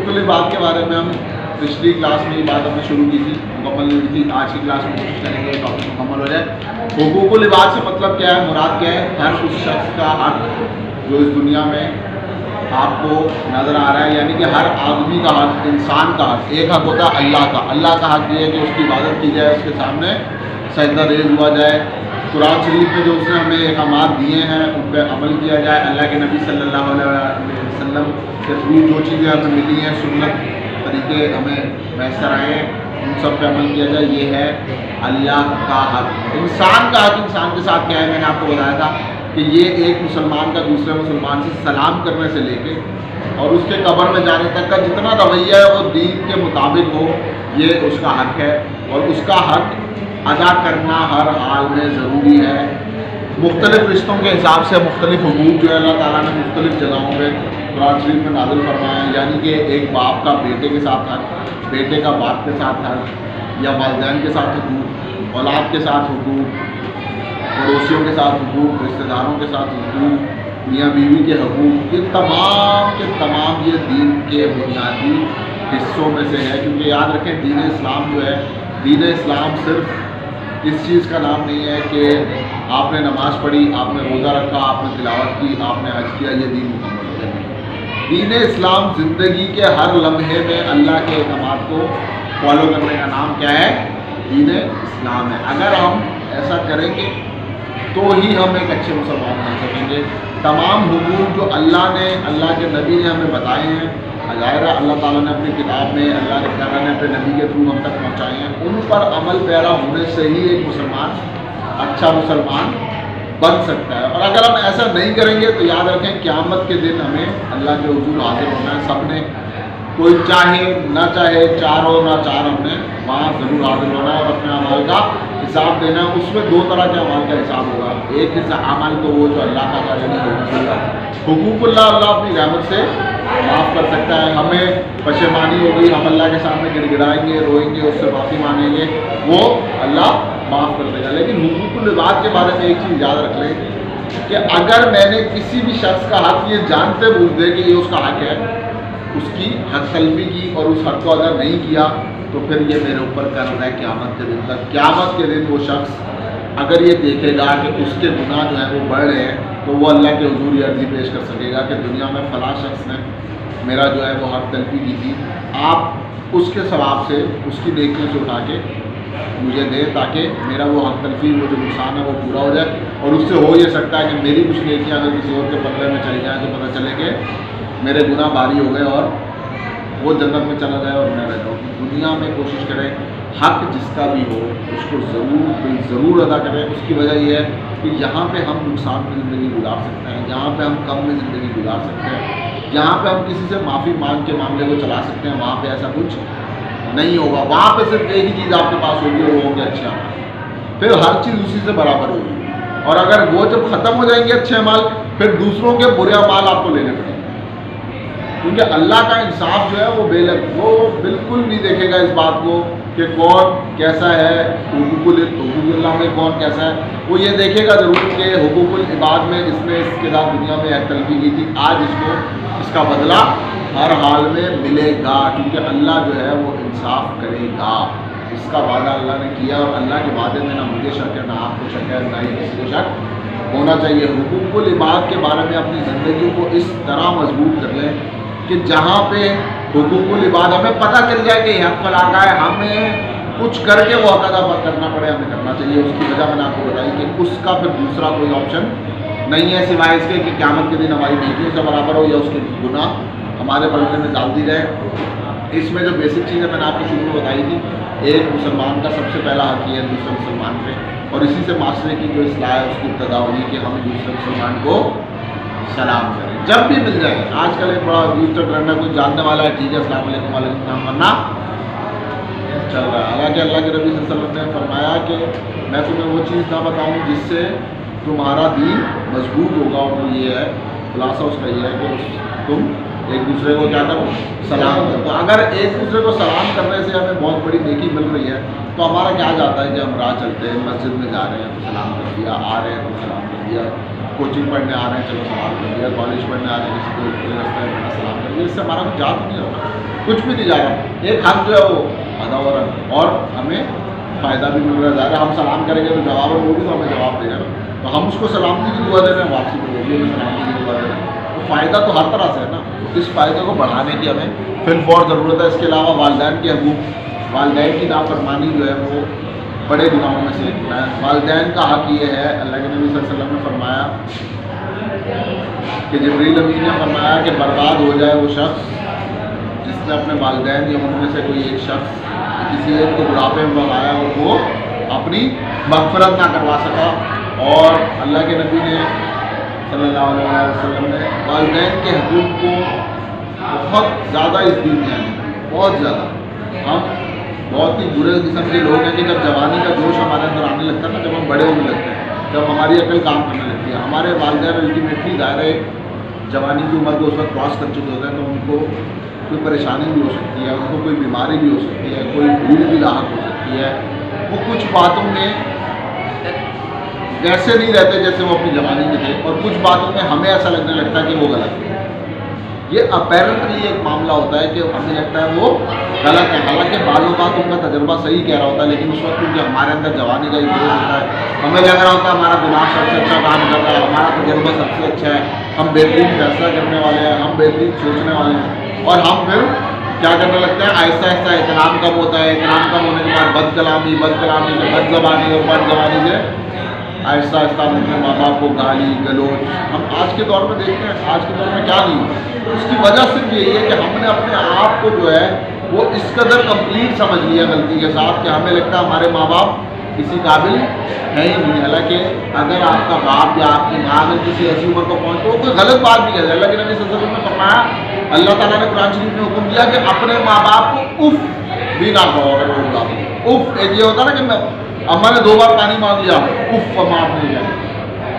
حقوق العباد کے بارے میں ہم پچھلی کلاس میں یہ بات ہم نے شروع کی تھی، مکمل نہیں ہوئی تھی. آج کی کلاس میں کوشش کریں گے ٹاپک مکمل ہو جائے. حقوق العباد سے مطلب کیا ہے، مراد کیا ہے؟ ہر اس شخص کا حق جو اس دنیا میں آپ کو نظر آ رہا ہے، یعنی کہ ہر آدمی کا حق، انسان کا حق. ایک حق ہوتا ہے اللہ کا. اللہ کا حق یہ ہے کہ اس کی عبادت کی جائے، اس کے سامنے سجدہ ریز ہوا جائے. قرآن شریف میں جو اس نے ہمیں احکامات دیے ہیں ان پہ عمل کیا جائے. اللہ کے نبی صلی اللہ علیہ وسلم کے تھرو جو چیزیں ہمیں ملی ہیں، سنت طریقے ہمیں میسر آئے ہیں، ان سب پہ عمل کیا جائے. یہ ہے اللہ کا حق. انسان کا حق انسان کے ساتھ کیا ہے؟ میں نے آپ کو بتایا تھا کہ یہ ایک مسلمان کا دوسرے مسلمان سے سلام کرنے سے لے کے اور اس کے قبر میں جانے تک کا جتنا رویہ ہے وہ دین کے مطابق ہو، یہ اس کا حق ہے. اور اس کا حق ادا کرنا ہر حال میں ضروری ہے. مختلف رشتوں کے حساب سے مختلف حقوق جو ہے اللہ تعالیٰ نے مختلف جگہوں پہ قرآن شریف میں نازل فرمایا ہے. یعنی کہ ایک باپ کا بیٹے کے ساتھ حق، بیٹے کا باپ کے ساتھ حق، یا والدین کے ساتھ حقوق، اولاد کے ساتھ حقوق، پڑوسیوں کے ساتھ حقوق، رشتہ داروں کے ساتھ حقوق، میاں بیوی کے حقوق. یہ تمام کے تمام یہ دین کے بنیادی حصوں میں سے ہے. کیونکہ یاد رکھیں دین اسلام جو ہے، دین اسلام صرف اس چیز کا نام نہیں ہے کہ آپ نے نماز پڑھی، آپ نے روزہ رکھا، آپ نے تلاوت کی، آپ نے حج کیا، یہ دین مکمل ہو جائے. دین اسلام زندگی کے ہر لمحے میں اللہ کے احکامات کو فالو کرنے کا نام کیا ہے؟ دین اسلام ہے. اگر ہم ایسا کریں گے تو ہی ہم ایک اچھے مسلمان بن سکیں گے. تمام حقوق جو اللہ نے، اللہ کے نبی نے ہمیں بتائے ہیں، ظاہر ہے اللہ تعالیٰ نے اپنی کتاب میں، اللہ تعالیٰ نے اپنے نبی کے تھرو ہم تک پہنچائے ہیں، ان پر عمل پیرا ہونے سے ہی ایک مسلمان اچھا مسلمان بن سکتا ہے. اور اگر ہم ایسا نہیں کریں گے تو یاد رکھیں قیامت کے دن ہمیں اللہ کے حضور حاضر ہونا ہے. سب نے، کوئی چاہے نہ چاہے، چار ہو نہ چار، ہم نے وہاں ضرور حاضر ہونا ہے اور اپنے اعمال کا حساب دینا ہے. اس میں دو طرح کے اعمال کا حساب ہوگا. ایک عمل تو وہ جو اللہ کا یعنی حقوق اللہ، اللہ اپنی رحمت سے معاف کر سکتا ہے. ہمیں پشیمانی ہوگی، ہم اللہ کے سامنے گڑ گڑائیں گے، روئیں گے، اس سے معافی مانگیں گے، وہ اللہ معاف کر دے گا. لیکن حقوق العباد کے بارے میں ایک چیز یاد رکھ لیں کہ اگر میں نے کسی بھی شخص کا حق یہ جانتے بوجھتے کہ یہ اس کا حق ہے، اس کی حق تلفی کی اور اس حق کو اگر نہیں کیا تو پھر یہ میرے اوپر قرض ہے قیامت کے دن تک. قیامت کے دن وہ شخص اگر یہ دیکھے گا کہ اس کے گناہ جو ہیں وہ بڑھ رہے ہیں تو وہ اللہ کے حضور یہ عرضی پیش کر سکے گا کہ دنیا میں فلاں شخص نے میرا جو ہے وہ حق تلفی کی تھی، آپ اس کے ثواب سے، اس کی نیکیوں سے اٹھا کے مجھے دیں تاکہ میرا وہ حق تلفی، وہ جو نقصان ہے وہ پورا ہو جائے. اور اس سے ہو یہ سکتا ہے کہ میری کچھ نیکیاں اگر کسی اور کے پلے میں چلی جائیں تو پتہ چلے کہ میرے گناہ بھاری ہو گئے اور وہ جنت میں چلا جائے اور میں رہ جاؤں. دنیا میں کوشش کریں حق جس کا بھی ہو اس کو ضرور ادا کریں. اس کی وجہ یہ ہے کہ یہاں پہ ہم نقصان میں زندگی گزار سکتے ہیں، یہاں پہ ہم کم میں زندگی گزار سکتے ہیں، یہاں پہ ہم کسی سے معافی مانگ کے معاملے کو چلا سکتے ہیں. وہاں پہ ایسا کچھ نہیں ہوگا. وہاں پہ صرف ایک ہی چیز آپ کے پاس ہوگی اور وہ ہوں گے اچھے اعمال. پھر ہر چیز اسی سے برابر ہوگی. اور اگر وہ جب ختم ہو جائیں گے اچھے اعمال، پھر دوسروں کے برے اعمال آپ کو لینے پڑیں گے. کیونکہ اللہ کا انصاف جو ہے وہ وہ بالکل نہیں دیکھے گا اس بات کو کہ کون کیسا ہے، حقوق اللہ میں کون کیسا ہے. وہ یہ دیکھے گا ضرور کہ حقوق العباد میں اس نے اس کے ساتھ دنیا میں ایک تلفی کی تھی، آج اس کو اس کا بدلہ ہر حال میں ملے گا. کیونکہ اللہ جو ہے وہ انصاف کرے گا. اس کا وعدہ اللہ نے کیا اور اللہ کے وعدے میں نہ مجھے شک ہے، نہ آپ کو شک ہے، نہ ہی کسی کو شک ہونا چاہیے. حقوق العباد کے بارے میں اپنی زندگی کو اس طرح مضبوط کر لیں کہ جہاں پہ حقوق العباد ہمیں پتہ چل جائے کہ یہ حق فلاں کا ہے، ہمیں کچھ کر کے وہ حق ادا کرنا پڑے، ہمیں کرنا چاہیے. اس کی وجہ میں نے آپ کو بتائی کہ اس کا پھر دوسرا کوئی آپشن نہیں ہے سوائے اس کے کہ قیامت کے دن ہماری نیکیوں سے برابر ہو یا اس کے گناہ ہمارے پلڑے میں ڈال دی جائے. اس میں جو بیسک چیزیں میں نے آپ کو شروع میں بتائی تھی، ایک مسلمان کا سب سے پہلا حق یہ ہے دوسرے مسلمان پہ، اور اسی سے معاشرے کی جو اصلاح ہے اس کی ابتدا ہوگی کہ ہم دوسرے مسلمان کو سلام کریں جب بھی مل جائے. آج کل ایک بڑا دوسرا ٹرینڈ ہے، کوئی جاننے والا ہے ٹھیک ہے السلام علیکم وعلیکم السلام، ورنہ چل رہا ہے. حالانکہ اللہ کے نبی صلی اللہ علیہ وسلم نے فرمایا کہ میں تمہیں وہ چیز نہ بتاؤں جس سے تمہارا دین مضبوط ہوگا. اور یہ ہے خلاصہ اس کا یہ ہے کہ تم ایک دوسرے کو کیا کرو سلام کرو. تو اگر ایک دوسرے کو سلام کرنے سے ہمیں بہت بڑی نیکی مل رہی ہے تو ہمارا کیا جاتا ہے کہ ہم راہ چلتے ہیں, مسجد میں جا رہے ہیں تو سلام کر دیا, آ رہے ہیں تو سلام کر دیا, کوچنگ پڑھنے آ رہے ہیں چلو سلام کر دیا, کالج پڑھنے آ رہے ہیں کسی کو راستے میں سلام کر دیا. اس سے ہمارا کچھ جا نہیں رہا, کچھ بھی نہیں جا رہا, ایک حق جو ہے وہ ادا ہو رہا ہے اور ہمیں فائدہ بھی مل رہا ہے. ظاہر ہم سلام کریں گے تو جواب وہ بھی تو ہمیں جواب دے گا, تو ہم اس کو سلامتی کی دعا دے رہے ہیں, واپسی کو وہ بھی ہمیں سلامتی کی دعا دے رہے ہیں. تو فائدہ تو ہر طرح سے ہے نا, اس فائدے کو بڑھانے کی ہمیں فی الفور ضرورت ہے. اس کے علاوہ والدین کے حقوق, والدین کی نافرمانی جو ہے وہ بڑے گناہوں میں سے ایک ہے. والدین کا حق یہ ہے, اللہ کے نبی صلی اللہ علیہ وسلم نے فرمایا کہ جبریل امین نے فرمایا کہ برباد ہو جائے وہ شخص جس نے اپنے والدین یا ان میں سے کوئی ایک شخص کسی ایک کو بڑھاپے میں بغایا اور وہ اپنی مغفرت نہ کروا سکا. اور اللہ کے نبی نے صلی اللہ علیہ وسلم نے والدین کے حقوق کو بہت زیادہ اس دین میں آنے, بہت زیادہ. ہم بہت ہی برے قسم کے لوگ ہیں کہ جب جوانی کا جوش ہمارے اندر آنے لگتا ہے نا, جب ہم بڑے ہونے لگتے ہیں, جب ہماری عقل کام کرنے لگتی ہے, ہمارے والدین الٹیمیٹلی ظاہر ہے جوانی کی عمر کو اس وقت کراس کر چکے ہوتے ہیں, تو ان کو کوئی پریشانی بھی ہو سکتی ہے, ان کو کوئی بیماری بھی ہو سکتی ہے, کوئی بھول بھی لاحق ہو سکتی ہے. وہ کچھ باتوں میں ویسے نہیں رہتے جیسے وہ اپنی جوانی میں تھے, اور کچھ باتوں میں ہمیں ایسا لگنے لگتا ہے کہ وہ غلط ہے. یہ اپیرنٹلی ایک معاملہ ہوتا ہے کہ ہمیں لگتا ہے وہ غلط ہے, حالانکہ بعض اوقات ان کا تجربہ صحیح کہہ رہا ہوتا ہے, لیکن اس وقت کیونکہ ہمارے اندر جوانی کا ایک جوش ہوتا ہے, ہمیں لگ رہا ہوتا ہے ہمارا دماغ سب سے اچھا کام کر رہا ہے, ہمارا تجربہ سب سے اچھا ہے, ہم بہترین فیصلہ کرنے والے ہیں, ہم بہترین سوچنے والے ہیں, اور ہم پھر کیا کرنے لگتے ہیں آہستہ آہستہ احترام کم ہوتا ہے. احترام کم ہونے کے بعد بد کلامی سے بد زبانی اور بد زبانی سے آہستہ آہستہ ہم اپنے ماں باپ کو گالی گلوچ. ہم آج کے دور میں دیکھتے ہیں, آج کے دور میں کیا نہیں ہو, اس کی وجہ صرف یہی ہے کہ ہم نے اپنے آپ کو جو ہے وہ اس قدر کمپلیٹ سمجھ لیا غلطی کے ساتھ کہ ہمیں لگتا ہے ہمارے ماں باپ کسی قابل ہے ہی نہیں. حالانکہ اگر آپ کا باپ یا آپ کی ماں اگر کسی ایسی عمر کو پہنچ تو وہ کوئی غلط بات نہیں کہتے. اللہ کے نبی صلی اللہ علیہ وسلم نے فرمایا, اللہ تعالیٰ نے قرآن شریف میں حکم دیا کہ اپنے ماں باپ کو اف بھی نہ کہو. اگر وہ بلا اف, ایک یہ ہوتا ہے نا کہ اما نے 2 بار پانی مانگ لیا اف معاف نہیں کیا,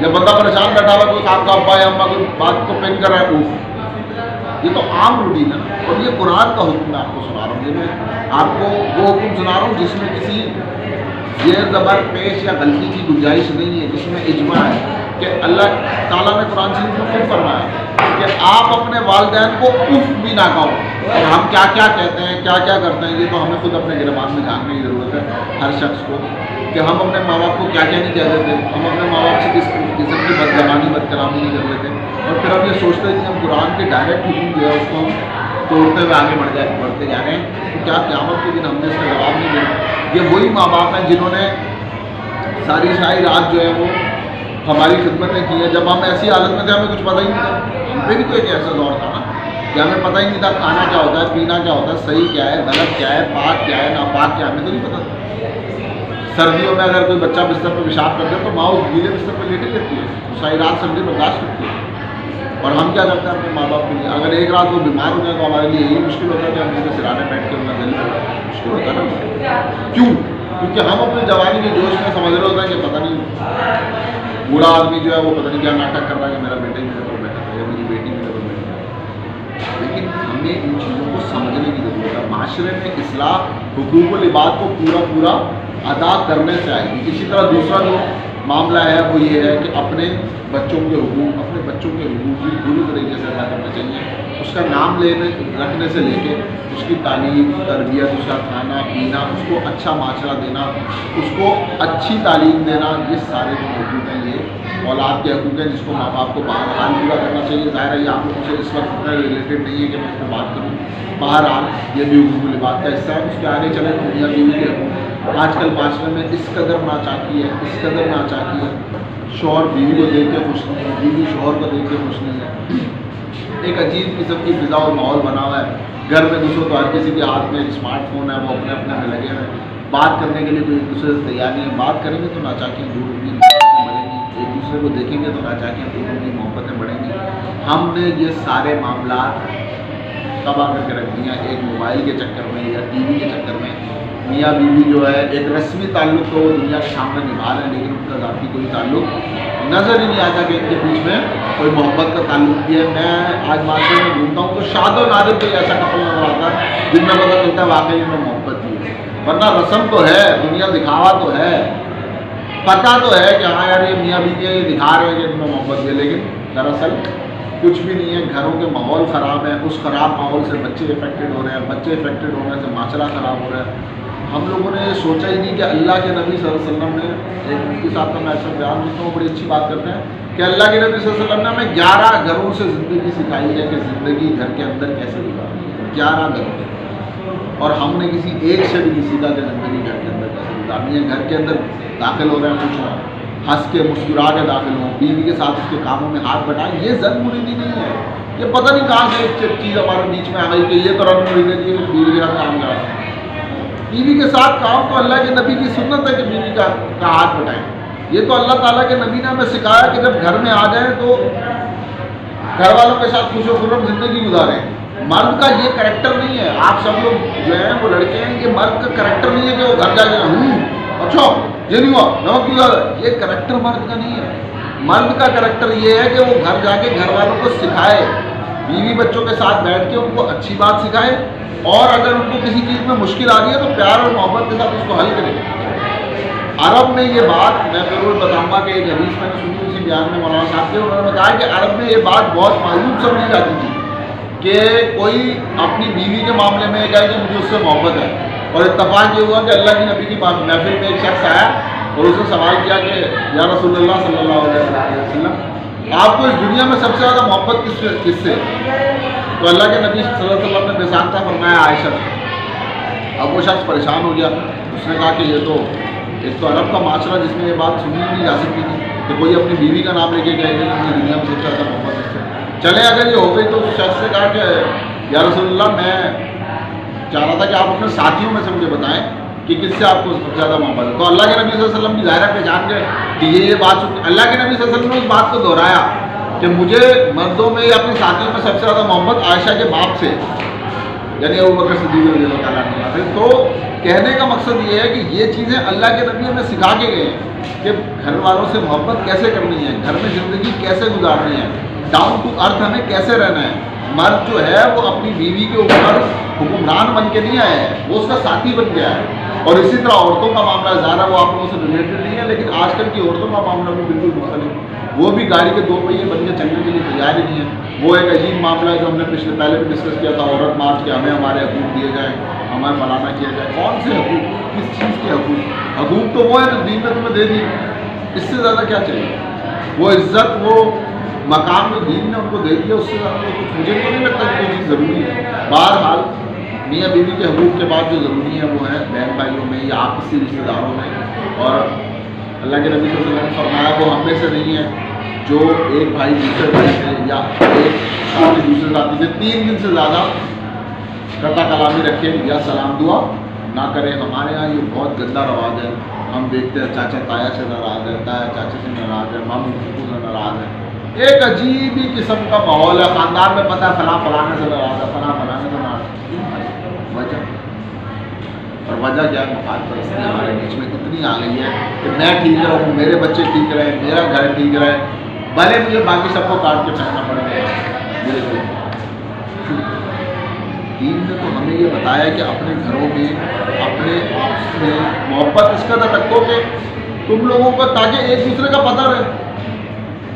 جب بندہ پریشان بیٹھا ہوا کوئی آپ کا ابا یا اما کوئی بات کو پین کر رہا ہے اف, یہ تو عام روٹین ہے. اور یہ قرآن کا حکم میں آپ کو سنا رہا ہوں, میں آپ کو وہ حکم سنا رہا ہوں جس میں کسی زیر زبر پیش یا غلطی کی گنجائش نہیں ہے, جس میں اجماع ہے کہ اللہ تعالیٰ نے قرآن شریف میں خود فرمایا کہ آپ اپنے والدین کو اف بھی نہ کہو. اور ہم کیا کیا کہتے ہیں, کیا کیا کرتے ہیں, یہ تو ہمیں خود اپنے گربان میں جاننے کی ضرورت ہے ہر شخص کو, کہ ہم اپنے ماں باپ کو کیا کیا نہیں کہہ دیتے, ہم اپنے ماں باپ سے کس قسم کی بد زبانی بد کلامی نہیں کر لیتے, اور پھر ہم یہ سوچتے ہیں کہ ہم قرآن کے ڈائریکٹ حکم جو ہے اس کو ہم توڑتے ہوئے آگے بڑھتے جا رہے ہیں. تو کیا قیامت کے دن ہم نے اس کا جواب نہیں دینا. یہ وہی ماں باپ ہیں جنہوں نے ساری رات جو ہے وہ ہماری خدمتیں کی ہیں. جب ہم ایسی حالت میں تھے ہمیں کچھ پتہ ہی نہیں تھا, ہم پہ بھی تو ایک ایسا دور تھا نا کہ ہمیں پتہ ہی نہیں تھا کھانا کیا ہوتا ہے, پینا کیا ہوتا ہے, صحیح کیا ہے, غلط کیا ہے, پاک کیا ہے, ناپاک کیا ہے, ہمیں تو نہیں پتہ. سردیوں میں اگر کوئی بچہ بستر پہ پیشاب کرتا ہے تو ماں اس گیلے بستر پہ لیٹے لیتی ہے, ساری رات سردی برداشت کرتی ہے. اور ہم کیا کرتے ہیں اپنے ماں باپ کے لیے, اگر ایک رات وہ بیمار ہو جائے تو ہمارے لیے یہی مشکل ہوتا ہے کہ ہم ان کے سرانے بیٹھ کے ان کا دل مشکل ہوتا ہے نا. کیوں؟ کیونکہ ہم اپنے جوانی کے جوش میں سمجھ رہے ہوتے ہیں کہ پتہ نہیں بوڑھا آدمی جو ہے وہ پتہ نہیں کیا ناٹک کر رہا ہے کہ میرا بیٹا ہی میرے پر بیٹھا ہے یا میری بیٹی میرے پر بیٹھی ہے. لیکن ہمیں ان چیزوں کو سمجھنے کی ضرورت ہے. معاشرے میں اصلاح حقوق و لباس کو پورا ادا کرنے سے آئے گی. اسی طرح دوسرا جو معاملہ ہے وہ یہ ہے کہ اپنے بچوں کے حقوق بھی پوری طریقے سے ادا کرنا چاہیے. اس کا نام رکھنے سے لے کے اس کی تعلیم تربیت, اس کا کھانا پینا, اس کو اچھا معاشرہ دینا, اس کو اچھی تعلیم دینا, یہ سارے جو حقوق ہیں یہ اولاد کے حقوق ہیں جس کو ماں باپ کو بہرحال پورا کرنا چاہیے. ظاہر ہے یہ آپ لوگوں سے اس وقت اتنا ریلیٹڈ نہیں ہے کہ میں اس پہ بات کروں. بہرحال یہ بھی حقوق لباس کا حصہ ہے. اس کے آگے چلے تو میاں بیوی کے حقوق آج کل معاشرے میں اس قدر ناچاکی ہے, شوہر بیوی کو دیکھ کے خوش نہیں ہے, بیوی شوہر کو دیکھ کے خوش نہیں ہے. ایک عجیب قسم کی فضا اور ماحول بنا ہوا ہے. گھر میں گھسو تو ہر کسی کے ہاتھ میں ایک اسمارٹ فون ہے, وہ اپنے میں لگے ہوئے ہیں. بات کرنے کے لیے کوئی ایک دوسرے سے تیار نہیں ہے. بات کریں گے تو ناچاکیاں دور ہوگی, بڑھیں گی. ایک دوسرے کو دیکھیں گے تو ناچاکیاں دور ہوگی, محبتیں بڑھیں گی. ہم نے یہ سارے معاملات تباہ کر کے رکھ دیا ایک موبائل کے چکر میں یا ٹی وی کے چکر میں. میاں بیوی جو ہے ایک رسمی تعلق تو وہ دنیا کے سامنے نبھا رہے ہیں، لیکن ان کا ذاتی کوئی تعلق نظر ہی نہیں آتا کہ ان کے بیچ میں کوئی محبت کا تعلق بھی ہے۔ میں آج معاشرے میں گھومتا ہوں تو شاد و نادر کوئی ایسا کپل نظر آتا ہے جن میں پتہ چلتا ہے واقعی ان میں محبت بھی ہے، ورنہ رسم تو ہے، دنیا دکھاوا تو ہے، پتہ تو ہے کہ ہاں یار یہ میاں بیوی یہ دکھا رہے ہیں کہ ان میں محبت ہے، لیکن دراصل کچھ بھی نہیں ہے۔ گھروں کے ماحول خراب ہے، اس خراب ماحول سے بچے افیکٹڈ ہو رہے ہیں، بچے افیکٹڈ ہونے سے معاشرہ خراب ہو رہا ہے۔ ہم لوگوں نے یہ سوچا ہی نہیں کہ اللہ کے نبی صلی اللہ علیہ وسلم نے، ایک مفتی صاحب کا میں ایسا بیان سنتا ہوں، بڑی اچھی بات کرتے ہیں کہ اللہ کے نبی صلی اللہ علیہ وسلم نے ہمیں 11 گھروں سے زندگی سکھائی ہے کہ زندگی گھر کے اندر کیسے گزارنی ہے، 11 گھروں، اور ہم نے کسی ایک سے بھی نہیں سیکھا کہ زندگی گھر کے اندر کیسے گزارنی ہے۔ گھر کے اندر داخل ہو رہے ہیں کچھ ہنس کے مسکرا کے داخل ہوں، بیوی کے ساتھ اس کے کاموں میں ہاتھ بٹائیں، یہ زن مریدی نہیں ہے، یہ پتہ نہیں کہاں سے ایک چیز ہمارے بیچ میں آ گئی کہ یہ تو رن مرید ہے کہ بیوی کے ساتھ کام کرا ہے۔ بیوی کے ساتھ کام تو اللہ کے نبی کی سنت ہے کہ بیوی کا ہاتھ بٹائیں، یہ تو اللہ تعالیٰ کے نبی نے ہمیں سکھایا کہ جب گھر میں آ جائیں تو گھر والوں کے ساتھ خوش و خرم زندگی گزاریں۔ مرد کا یہ کریکٹر نہیں ہے، آپ سب لوگ جو ہیں وہ لڑکے ہیں، یہ مرد کا کریکٹر نہیں ہے کہ وہ گھر جا کے اچھا یہ نہیں ہوا نمک کیوں زیادہ، یہ کریکٹر مرد کا نہیں ہے۔ مرد کا کریکٹر یہ ہے کہ وہ گھر جا کے گھر والوں کو سکھائے، بیوی بچوں کے ساتھ بیٹھ کے ان کو اچھی بات سکھائے، اور اگر ان کو کسی چیز میں مشکل آ رہی ہے تو پیار اور محبت کے ساتھ اس کو حل کرے۔ عرب میں یہ بات میں ضرور بتاؤں گا کہ ایک حدیث میں نے سنی اسی بیان میں مولانا صاحب کے، انہوں نے بتایا کہ عرب میں یہ بات بہت معیوب سمجھی جاتی تھی کہ کوئی اپنی بیوی کے معاملے میں کہے کہ مجھے اس سے محبت ہے، اور اتفاق یہ ہوا کہ اللہ کے نبی کی محفل میں ایک شخص آیا اور اس نے سوال کیا کہ یا رسول اللہ صلی اللہ علیہ وسلم، آپ کو اس دنیا میں سب سے زیادہ محبت کس سے؟ تو اللہ کے نبی صلی اللہ علیہ وسلم نے بے ساختہ فرمایا عائشہ۔ اب وہ شخص پریشان ہو گیا، اس نے کہا کہ یہ تو ایک تو عرب کا معاشرہ جس میں یہ بات سنی نہیں جا سکتی تھی کہ کوئی اپنی بیوی کا نام لے کے کہے کہ مجھے دنیا میں سب سے زیادہ محبت اس سے۔ چلے اگر یہ ہو گئی تو اس شخص نے کہا کہ یا رسول اللہ میں چاہ رہا تھا کہ آپ اپنے ساتھیوں میں سے مجھے بتائیں کہ کس سے آپ کو سب سے زیادہ محبت ہے۔ تو اللہ کے نبی صلی اللہ علیہ وسلم کی ظاہرہ پہچان گئے کہ یہ بات اللہ کے نبی صلی اللہ علیہ وسلم نے اس بات کو دہرایا کہ مجھے مردوں میں یا اپنے ساتھیوں میں سب سے زیادہ محبت عائشہ کے باپ سے، یعنی ابوبکر صدیق رضی اللہ تعالیٰ عنہ۔ تو کہنے کا مقصد یہ ہے کہ یہ چیزیں اللہ کے نبی ہمیں سکھا کے گئے ہیں کہ گھر والوں سے محبت کیسے کرنی ہے، گھر میں زندگی کیسے گزارنی ہے، ڈاؤن ٹو ارتھ ہمیں کیسے رہنا ہے۔ مرد جو ہے وہ اپنی بیوی کے اوپر حکمران بن کے نہیں آیا ہے، وہ اس کا ساتھی بن گیا ہے۔ اور اسی طرح عورتوں کا معاملہ ظاہر ہے وہ آپ لوگوں سے ریلیٹڈ نہیں ہے، لیکن آج کل کی عورتوں کا معاملہ بھی بالکل مختلف ہے۔ وہ بھی گاڑی کے 2 پہیے بن کے چلنے کے لیے تیار ہی نہیں ہے۔ وہ ایک عجیب معاملہ ہے جو ہم نے پہلے بھی ڈسکس کیا تھا، عورت مارچ کے ہمیں ہمارے حقوق دیے جائیں، ہمیں فلانا کیا جائے۔ کون سے حقوق، کس چیز کے حقوق؟ حقوق تو وہ ہے جو دین نے تمہیں دے دی، اس سے زیادہ کیا چاہیے؟ وہ عزت، وہ مقام جو دین نے ان کو دے دیا، اس سے زیادہ کچھ مجھے تو نہیں لگتا کہ کوئی چیز ضروری ہے۔ بہرحال میاں بیوی کے حقوق کے بعد جو ضروری ہے وہ ہے بہن بھائیوں میں یا آپسی رشتے داروں میں، اور اللہ کے نبی صلی اللہ علیہ وسلم نے فرمایا وہ ہم میں سے نہیں ہے جو ایک بھائی دوسرے بھائی سے یا ایک ساتھی دوسرے ساتھی سے 3 دن سے زیادہ قطع کلامی رکھے یا سلام دعا نہ کرے۔ ہمارے یہاں یہ بہت گندا رواج ہے، ہم دیکھتے ہیں چاچا تایا سے ناراض ہے، تایا چاچا سے ناراض ہے، ماموں پھوپھو سے ناراض ہے، ایک عجیب ہی قسم کا ماحول ہے۔ خاندان میں پتہ ہے فلاں فلانے سے ناراض ہے، فلاں فلانے سے ناراض ہے۔ وجہ اور وجہ کیا ہے؟ مفاد پرستی ہمارے بیچ میں اتنی آ گئی ہے کہ میں ٹھیک رہوں، میرے بچے ٹھیک رہے، میرا گھر ٹھیک رہے، بھلے مجھے باقی سب کو کاٹ کے پھینکنا پڑے گا۔ دین نے تو ہمیں یہ بتایا کہ اپنے گھروں میں اپنے آپس میں محبت اس قدر رکھو کہ تم لوگوں کو، تاکہ ایک دوسرے کا پتہ رہے۔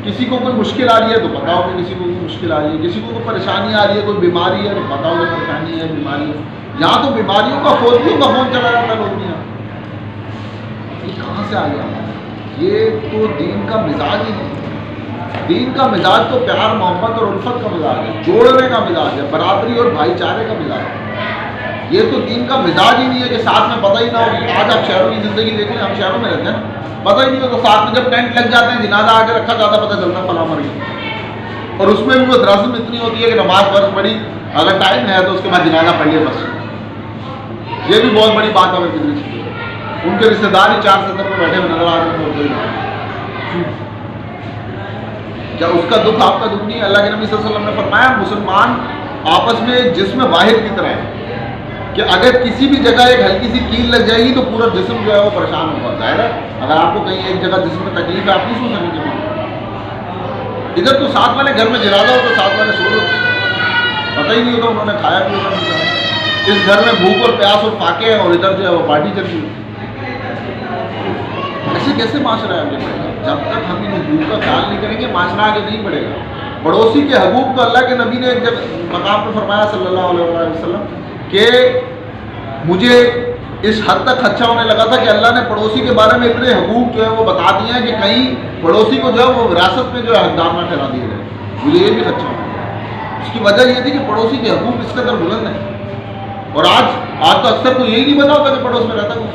کسی کو کوئی مشکل آ رہی ہے تو پتہ ہو کہ کسی کو کوئی مشکل آ رہی ہے، کسی کو کوئی پریشانی آ رہی ہے، کوئی بیماری ہے تو پتہ ہو کہ پریشانی ہے، بیماری ہے۔ یہاں تو بیماریوں کا فوجیوں کا فون چلا جاتا ہے لوگ یہاں، یہ کہاں سے آ گیا؟ یہ تو دین کا مزاج ہی نہیں۔ دین کا مزاج تو پیار محبت اور الفت کا مزاج ہے، جوڑنے کا مزاج ہے، برادری اور بھائی چارے کا مزاج ہے۔ یہ تو دین کا مزاج ہی نہیں ہے کہ ساتھ میں پتہ ہی نہ ہو۔ آج آپ شہروں کی زندگی دیکھیں، ہم شہروں میں رہتے ہیں نا، پتہ ہی نہیں ہوتا، ساتھ میں جب ٹینٹ لگ جاتے ہیں جنازہ آ کے رکھا جاتا ہے، پتہ چلتا ہے فلاں مر گیا، اور اس میں بھی وہ رسم اتنی ہوتی ہے کہ نماز فرض پڑھی، اگر ٹائم ہے تو اس کے بعد جنازہ پڑھ لیا بس۔ یہ بھی بہت بڑی بات ہے کسی چیز، ان کے رشتے دار ہی 4 سطر پہ بیٹھے ہوئے نظر آ رہے ہیں، کیا اس کا دکھ آپ کا دکھ نہیں ہے؟ اللہ کے نبی صلی اللہ علیہ وسلم نے فرمایا مسلمان آپس میں جسم واحد کی طرح ہے، کہ اگر کسی بھی جگہ ایک ہلکی سی کیل لگ جائے گی تو پورا جسم جو ہے وہ پریشان ہوگا. ظاہر ہے اگر آپ کو کہیں ایک جگہ جسم میں تکلیف ہے آپ نہیں سو سکیں گے. ادھر تو ساتھ والے گھر میں جنازہ ہو تو ساتھ والے سو رہے ہوتے, پتہ ہی نہیں ہوتا انہوں نے کھایا بھی ہوتا نہیں. اس گھر میں بھوک اور پیاس اور فاقے ہیں اور ادھر جو ہے وہ پارٹی چل رہی ہے. ایسے کیسے معاشرہ آگے بڑھے گا؟ جب تک ہم ان حقوق کا خیال نہیں کریں گے معاشرہ آگے نہیں بڑھے گا. پڑوسی کے حقوق تو اللہ کے نبی نے ایک جگہ مقام پہ فرمایا صلی اللہ علیہ وسلم کہ مجھے اس حد تک خدشہ ہونے لگا تھا کہ اللہ نے پڑوسی کے بارے میں اتنے حقوق جو ہے وہ بتا دیے ہیں کہ کہیں پڑوسی کو جو ہے وہ وراثت میں جو ہے حقدار نہ ٹھہرا دیے گئے. مجھے یہ بھی خدشہ ہوا. اس کی وجہ یہ تھی کہ پڑوسی کے حقوق اس قدر بلند ہیں. اور آج تو اکثر کو یہی نہیں پتا ہوتا کہ پڑوس میں رہتا کون.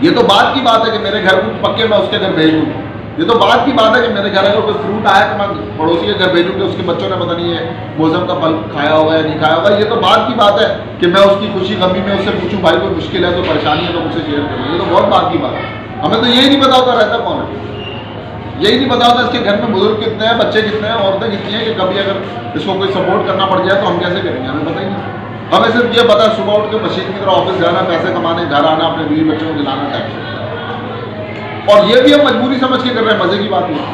یہ تو بات کی بات ہے کہ میرے گھر پکے میں اس کے گھر بھیج دوں. یہ تو بات کی بات ہے کہ میرے گھر اگر کوئی فروٹ آیا تو میں پڑوسی کے گھر بھیجوں کہ اس کے بچوں نے پتہ نہیں ہے موسم کا پھل کھایا ہوگا یا نہیں کھایا ہوگا. یہ تو بات کی بات ہے کہ میں اس کی خوشی غمی میں اس سے پوچھوں بھائی کوئی مشکل ہے تو پریشانی ہے تو مجھ سے شیئر کروں. یہ تو بہت بات کی بات ہے. ہمیں تو یہی نہیں پتا ہوتا رہتا کون ہے, یہی نہیں پتا ہوتا اس کے گھر میں بزرگ کتنے ہیں, بچے کتنے ہیں, عورتیں کتنی ہیں, کہ کبھی اگر اس کو کوئی سپورٹ کرنا پڑ جائے تو ہم کیسے کریں گے, ہمیں پتہ ہی نہیں. ہمیں صرف یہ پتا ہے صبح اٹھ کے مشین کی طرح آفس جانا, پیسے کمانے, گھر آنا, اپنے بیوی بچوں کو کھلانا ٹائم سے. اور یہ بھی ہم مجبوری سمجھ کے کر رہے ہیں. مزے کی بات نہیں,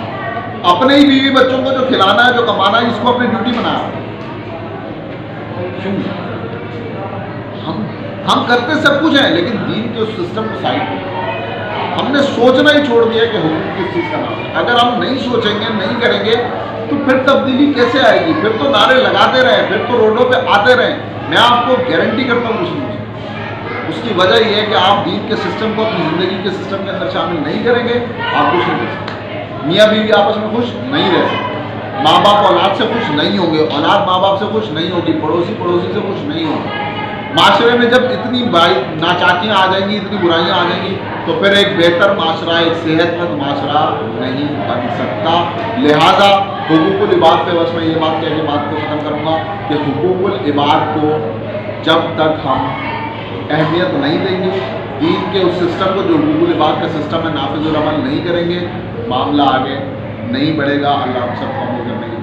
اپنے ہی بیوی بچوں کو جو کھلانا ہے جو کمانا ہے اس کو اپنی ڈیوٹی بنایا. کیوں ہم کرتے سب کچھ ہیں لیکن دین کے اس سسٹم کو سائڈ پہ ہم نے سوچنا ہی چھوڑ دیا کہ حقوق کس چیز کا نام ہے. اگر ہم نہیں سوچیں گے نہیں کریں گے تو پھر تبدیلی کیسے آئے گی؟ پھر تو نعرے لگاتے رہیں, پھر تو روڈوں پہ آتے رہیں. میں آپ کو گارنٹی کرتا ہوں کچھ نہیں ہو سکتا. اس کی وجہ یہ ہے کہ آپ دین کے سسٹم کو اپنی زندگی کے سسٹم کے اندر شامل نہیں کریں گے. آپ کچھ نہیں کر سکتے. میاں بیوی آپس میں خوش نہیں رہ سکتے, ماں باپ اولاد سے خوش نہیں ہوں گے, اولاد ماں باپ سے خوش نہیں ہوگی, پڑوسی پڑوسی سے خوش نہیں ہوگا. معاشرے میں جب اتنی ناچاکیاں آ جائیں گی, اتنی برائیاں آ جائیں گی تو پھر ایک بہتر معاشرہ, ایک صحت مند معاشرہ نہیں بن سکتا. لہذا حقوق العباد پہ بس میں یہ بات کہہ کے بات کو ختم کروں گا کہ حقوق العباد کو جب تک ہم اہمیت نہیں دیں گے, دین کے اس سسٹم کو جو حقوق العباد کا سسٹم ہے نافذ العمل نہیں کریں گے, معاملہ آگے نہیں بڑھے گا. اللہ ہم سب کو عمل کرنے کی